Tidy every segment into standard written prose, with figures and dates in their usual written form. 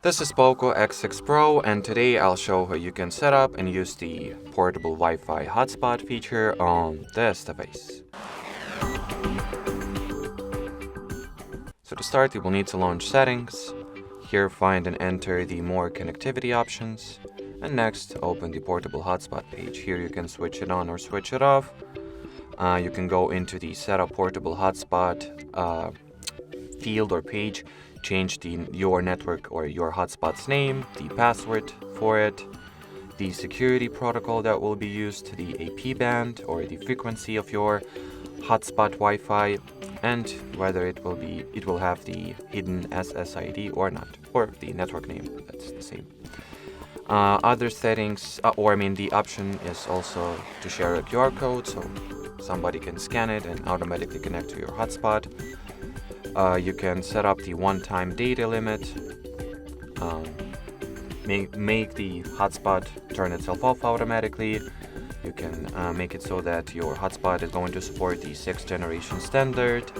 This is POCO X6 Pro, and today I'll show how you can set up and use the Portable Wi-Fi Hotspot feature on this device. So to start, you will need to launch Settings. Here find and enter the More Connectivity options. And next, open the Portable Hotspot page. Here you can switch it on or switch it off. You can go into the Setup Portable Hotspot field or page, change your network or your hotspot's name, the password for it, the security protocol that will be used, the AP band or the frequency of your hotspot Wi-Fi, and whether it will have the hidden SSID or not, or the network name. That's the same. Other settings, the option is also to share a QR code, so somebody can scan it and automatically connect to your hotspot. You can set up the one-time data limit, make the hotspot turn itself off automatically. You can make it so that your hotspot is going to support the 6th generation standard.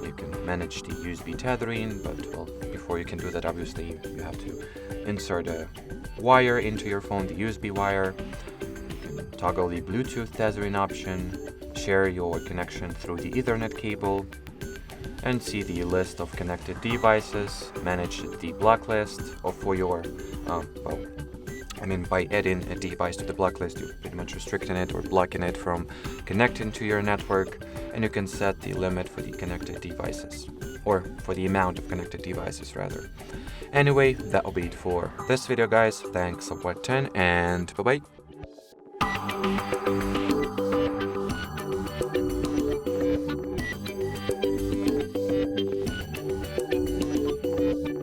You can manage the USB tethering, but before you can do that, obviously you have to insert a wire into your phone, the USB wire. You can toggle the Bluetooth tethering option, share your connection through the Ethernet cable, and see the list of connected devices, manage the block list for your, by adding a device to the block list, you're pretty much restricting it or blocking it from connecting to your network, and you can set the limit for the connected devices, or for the amount of connected devices rather. Anyway, that will be it for this video, guys. Thanks for watching, and bye-bye.